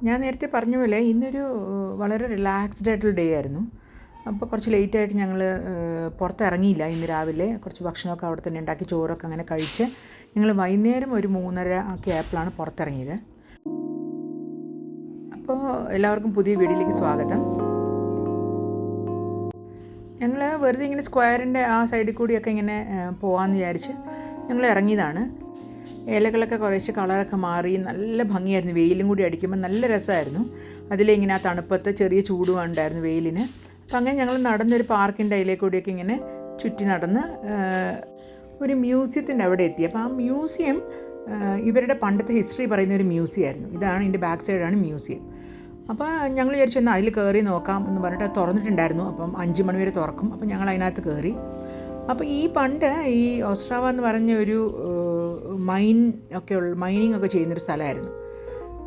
ഞാൻ നേരത്തെ പറഞ്ഞ പോലെ ഇന്നൊരു വളരെ റിലാക്സ്ഡ് ആയിട്ടുള്ള ഡേ ആയിരുന്നു. അപ്പോൾ കുറച്ച് ലേറ്റായിട്ട് ഞങ്ങൾ പുറത്തിറങ്ങിയില്ല. ഇന്ന് രാവിലെ കുറച്ച് ഭക്ഷണമൊക്കെ അവിടെ തന്നെ ഉണ്ടാക്കി ചോറൊക്കെ അങ്ങനെ കഴിച്ച് ഞങ്ങൾ വൈകുന്നേരം ഒരു 3:30 ഒക്കെ ആയപ്പോഴാണ് പുറത്തിറങ്ങിയത്. അപ്പോൾ എല്ലാവർക്കും പുതിയ വീഡിയോയിലേക്ക് സ്വാഗതം. ഞങ്ങൾ വെറുതെ ഇങ്ങനെ സ്ക്വയറിൻ്റെ ആ സൈഡിൽ കൂടിയൊക്കെ ഇങ്ങനെ പോകാമെന്ന് വിചാരിച്ച് ഞങ്ങൾ ഇറങ്ങിയതാണ്. ഇലകളൊക്കെ കുറേശ്ശെ കളറൊക്കെ മാറി നല്ല ഭംഗിയായിരുന്നു. വെയിലും കൂടി അടിക്കുമ്പോൾ നല്ല രസമായിരുന്നു. അതിലിങ്ങനെ ആ തണുപ്പത്ത് ചെറിയ ചൂടും ഉണ്ടായിരുന്നു വെയിലിന്. അപ്പം അങ്ങനെ ഞങ്ങൾ നടന്നൊരു പാർക്കിൻ്റെ അതിലേക്ക് കൂടിയൊക്കെ ഇങ്ങനെ ചുറ്റി നടന്ന് ഒരു മ്യൂസിയത്തിൻ്റെ അവിടെ എത്തി. അപ്പോൾ ആ മ്യൂസിയം ഇവരുടെ പണ്ടത്തെ ഹിസ്റ്ററി പറയുന്ന ഒരു മ്യൂസിയം ആയിരുന്നു. ഇതാണ് ഇതിൻ്റെ ബാക്ക് സൈഡാണ് മ്യൂസിയം. അപ്പോൾ ഞങ്ങൾ വിചാരിച്ചു എന്നാൽ അതിൽ കയറി നോക്കാം എന്ന് പറഞ്ഞിട്ട് അത് തുറന്നിട്ടുണ്ടായിരുന്നു. അപ്പം 5 മണി വരെ തുറക്കും. അപ്പം ഞങ്ങൾ അതിനകത്ത് കയറി. അപ്പോൾ ഈ പണ്ട് ഈ ഓസ്ട്രാവ എന്ന് പറഞ്ഞ ഒരു മൈനിങ് ഒക്കെ ചെയ്യുന്നൊരു സ്ഥലമായിരുന്നു.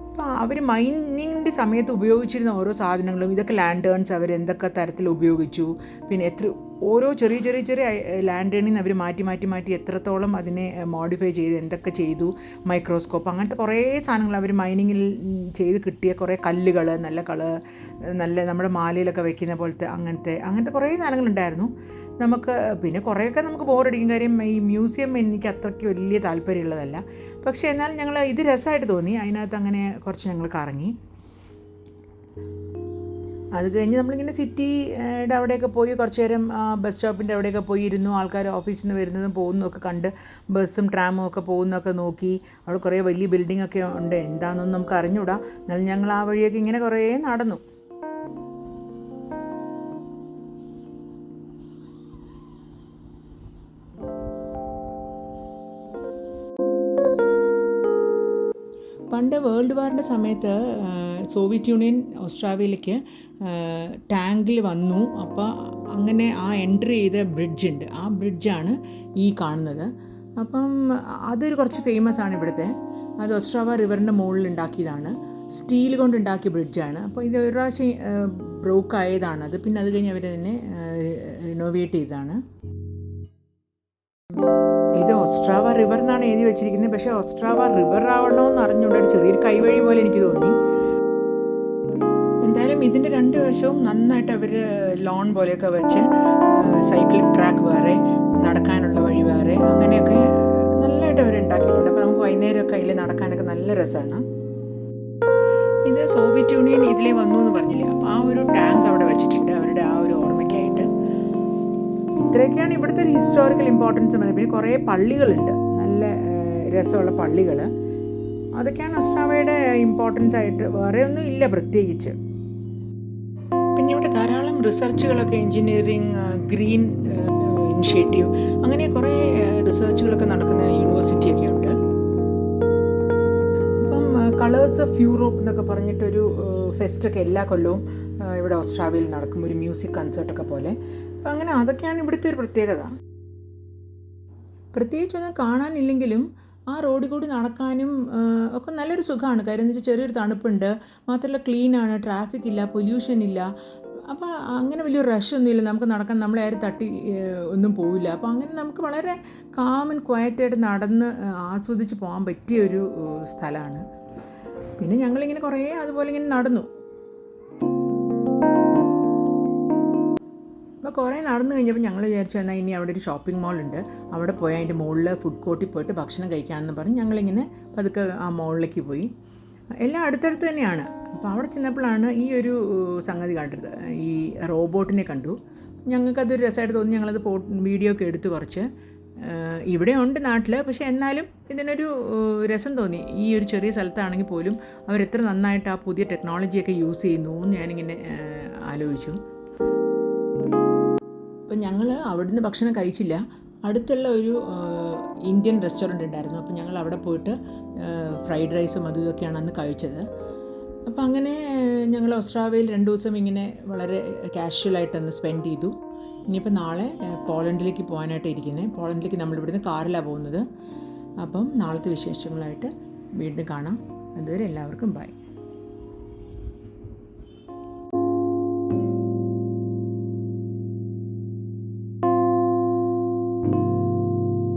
അപ്പോൾ അവർ മൈനിങ്ങിൻ്റെ സമയത്ത് ഉപയോഗിച്ചിരുന്ന ഓരോ സാധനങ്ങളും ഇതൊക്കെ ലാൻഡേൺസ് അവർ എന്തൊക്കെ തരത്തിൽ ഉപയോഗിച്ചു, പിന്നെ ഓരോ ചെറിയ ലാൻഡേണിൽ നിന്ന് അവർ മാറ്റി എത്രത്തോളം അതിനെ മോഡിഫൈ ചെയ്ത് എന്തൊക്കെ ചെയ്തു, മൈക്രോസ്കോപ്പ് അങ്ങനത്തെ കുറേ സാധനങ്ങൾ അവർ മൈനിങ്ങിൽ ചെയ്ത് കിട്ടിയ കുറേ കല്ലുകൾ, നല്ല നമ്മുടെ മാലയിലൊക്കെ വെക്കുന്ന പോലത്തെ അങ്ങനത്തെ കുറേ സാധനങ്ങളുണ്ടായിരുന്നു. പിന്നെ കുറേയൊക്കെ നമുക്ക് ബോറടിക്കും. കാര്യം ഈ മ്യൂസിയം എനിക്ക് അത്രയ്ക്ക് വലിയ താല്പര്യമുള്ളതല്ല. പക്ഷേ എന്നാൽ ഞങ്ങൾ ഇത് രസമായിട്ട് തോന്നി. അതിനകത്ത് അങ്ങനെ കുറച്ച് ഞങ്ങൾ കറങ്ങി. അത് കഴിഞ്ഞ് നമ്മളിങ്ങനെ സിറ്റിയുടെ അവിടെയൊക്കെ പോയി കുറച്ച് നേരം ബസ് സ്റ്റോപ്പിൻ്റെ അവിടെയൊക്കെ പോയി ഇരുന്നു. ആൾക്കാർ ഓഫീസിൽ നിന്ന് വരുന്നതും പോകുന്നതൊക്കെ കണ്ട് ബസ്സും ട്രാമും ഒക്കെ പോകുന്നതൊക്കെ നോക്കി. അവിടെ കുറേ വലിയ ബിൽഡിംഗ് ഒക്കെ ഉണ്ട്. എന്താണെന്നൊന്നും നമുക്ക് അറിഞ്ഞൂടാ. എന്നാലും ഞങ്ങൾ ആ വഴിയൊക്കെ ഇങ്ങനെ കുറേ നടന്നു. പണ്ട് വേൾഡ് വാറിൻ്റെ സമയത്ത് സോവിയറ്റ് യൂണിയൻ ഓസ്ട്രേലിയയിലേക്ക് ടാങ്കിൽ വന്നു. അപ്പോൾ അങ്ങനെ ആ എൻട്രി ചെയ്ത ബ്രിഡ്ജുണ്ട്. ആ ബ്രിഡ്ജാണ് ഈ കാണുന്നത്. അപ്പം അതൊരു കുറച്ച് ഫേമസ് ആണ് ഇവിടുത്തെ. അത് ഓസ്ട്രാവ റിവറിൻ്റെ മുകളിൽ ഉണ്ടാക്കിയതാണ്. സ്റ്റീൽ കൊണ്ട് ഉണ്ടാക്കിയ ബ്രിഡ്ജാണ്. അപ്പോൾ ഇത് ഒരു പ്രാവശ്യം ബ്രോക്ക് ആയതാണത്. പിന്നെ അത് കഴിഞ്ഞ് അവർ തന്നെ റിനോവേറ്റ് ചെയ്തതാണ്. ഇത് ഓസ്ട്രാവ റിവർ എന്നാണ് എഴുതി വെച്ചിരിക്കുന്നത്. പക്ഷേ ഓസ്ട്രാവ റിവർ ആവണമെന്ന് അറിഞ്ഞുകൊണ്ട് ഒരു ചെറിയൊരു കൈവഴി പോലെ എനിക്ക് തോന്നി. എന്തായാലും ഇതിൻ്റെ 2 വശവും നന്നായിട്ട് അവർ ലോൺ പോലെയൊക്കെ വെച്ച് സൈക്ലിംഗ് ട്രാക്ക് വേറെ, നടക്കാനുള്ള വഴി വേറെ, അങ്ങനെയൊക്കെ നല്ലതായിട്ട് അവർ ഉണ്ടാക്കിയിട്ടുണ്ട്. അപ്പോൾ നമുക്ക് വൈകുന്നേരമൊക്കെ അതിൽ നടക്കാനൊക്കെ നല്ല രസമാണ്. ഇത് സോവിയറ്റ് യൂണിയൻ ഇതിലേ വന്നു എന്ന് പറഞ്ഞില്ലേ, അപ്പോൾ ആ ഒരു ടാങ്ക് അവിടെ വെച്ചിട്ടുണ്ട് അവരുടെ ആ ഒരു ഓർമ്മയ്ക്കായിട്ട്. ഇത്രയൊക്കെയാണ് ഇവിടുത്തെ ഒരു ഹിസ്റ്റോറിക്കൽ ഇമ്പോർട്ടൻസ്. പിന്നെ കുറേ പള്ളികളുണ്ട്, നല്ല രസമുള്ള പള്ളികൾ. അതൊക്കെയാണ് ഓസ്ട്രാവയുടെ ഇമ്പോർട്ടൻസ് ആയിട്ട്. വേറെ ഒന്നും ഇല്ല പ്രത്യേകിച്ച്. പിന്നെ ഇവിടെ ധാരാളം റിസർച്ചുകളൊക്കെ, എൻജിനീയറിങ്, ഗ്രീൻ ഇനിഷ്യേറ്റീവ്, അങ്ങനെ കുറേ റിസർച്ചുകളൊക്കെ നടക്കുന്ന യൂണിവേഴ്സിറ്റിയൊക്കെ ഉണ്ട്. അപ്പം കളേഴ്സ് ഓഫ് യൂറോപ്പ് എന്നൊക്കെ പറഞ്ഞിട്ടൊരു ഫെസ്റ്റൊക്കെ എല്ലാ കൊല്ലവും ഇവിടെ ഓസ്ട്രാവയിൽ നടക്കും, ഒരു മ്യൂസിക് കൺസേർട്ടൊക്കെ പോലെ. അപ്പം അങ്ങനെ അതൊക്കെയാണ് ഇവിടുത്തെ ഒരു പ്രത്യേകത. പ്രത്യേകിച്ചൊന്നും കാണാനില്ലെങ്കിലും ആ റോഡിൽ കൂടി നടക്കാനും ഒക്കെ നല്ലൊരു സുഖമാണ്. കാര്യം എന്ന് വെച്ചാൽ ചെറിയൊരു തണുപ്പുണ്ട്, മാത്രമല്ല ക്ലീനാണ്, ട്രാഫിക് ഇല്ല, പൊല്യൂഷൻ ഇല്ല. അപ്പോൾ അങ്ങനെ വലിയൊരു റഷൊന്നുമില്ല. നമുക്ക് നടക്കാൻ നമ്മളെ ആരും തട്ടി ഒന്നും പോവില്ല. അപ്പോൾ അങ്ങനെ നമുക്ക് വളരെ കാം ആൻഡ് ക്വയറ്റായിട്ട് നടന്ന് ആസ്വദിച്ച് പോകാൻ പറ്റിയൊരു സ്ഥലമാണ്. പിന്നെ ഞങ്ങളിങ്ങനെ കുറേ അതുപോലെ ഇങ്ങനെ നടന്നു. അപ്പോൾ കുറേ നടന്നു കഴിഞ്ഞപ്പോൾ ഞങ്ങൾ വിചാരിച്ചു എന്നാൽ ഇനി അവിടെ ഒരു ഷോപ്പിംഗ് മാളുണ്ട്, അവിടെ പോയി അതിൻ്റെ മുകളിൽ ഫുഡ് കോർട്ടിൽ പോയിട്ട് ഭക്ഷണം കഴിക്കാമെന്ന് പറഞ്ഞ് ഞങ്ങളിങ്ങനെ പതുക്കെ ആ മോളിലേക്ക് പോയി. എല്ലാം അടുത്തടുത്ത് തന്നെയാണ്. അപ്പോൾ അവിടെ ചെന്നപ്പോഴാണ് ഈ ഒരു സംഗതി കണ്ടത്. ഈ റോബോട്ടിനെ കണ്ടു. ഞങ്ങൾക്കതൊരു രസമായിട്ട് തോന്നി. ഞങ്ങളത് വീഡിയോ ഒക്കെ എടുത്ത് കുറച്ച്. ഇവിടെ ഉണ്ട് നാട്ടിൽ, പക്ഷേ എന്നാലും ഇതിനൊരു രസം തോന്നി. ഈ ഒരു ചെറിയ സ്ഥലത്താണെങ്കിൽ പോലും അവരെത്ര നന്നായിട്ട് ആ പുതിയ ടെക്നോളജിയൊക്കെ യൂസ് ചെയ്യുന്നു എന്ന് ഞാനിങ്ങനെ ആലോചിച്ചു. അപ്പം ഞങ്ങൾ അവിടുന്ന് ഭക്ഷണം കഴിച്ചില്ല. അടുത്തുള്ള ഒരു ഇന്ത്യൻ റെസ്റ്റോറൻറ്റ് ഉണ്ടായിരുന്നു. അപ്പോൾ ഞങ്ങൾ അവിടെ പോയിട്ട് ഫ്രൈഡ് റൈസും അതും ഇതൊക്കെയാണ് അന്ന് കഴിച്ചത്. അപ്പോൾ അങ്ങനെ ഞങ്ങൾ ഓസ്ട്രാവയിൽ 2 ദിവസം ഇങ്ങനെ വളരെ കാഷ്വലായിട്ടൊന്ന് സ്പെൻഡ് ചെയ്തു. ഇനിയിപ്പോൾ നാളെ പോളണ്ടിലേക്ക് പോകാനായിട്ട് ഇരിക്കുന്നത്. പോളണ്ടിലേക്ക് നമ്മളിവിടുന്ന് കാറിലാണ് പോകുന്നത്. അപ്പം നാളത്തെ വിശേഷങ്ങളായിട്ട് വീണ്ടും കാണാം. അതുവരെ എല്ലാവർക്കും ബൈ.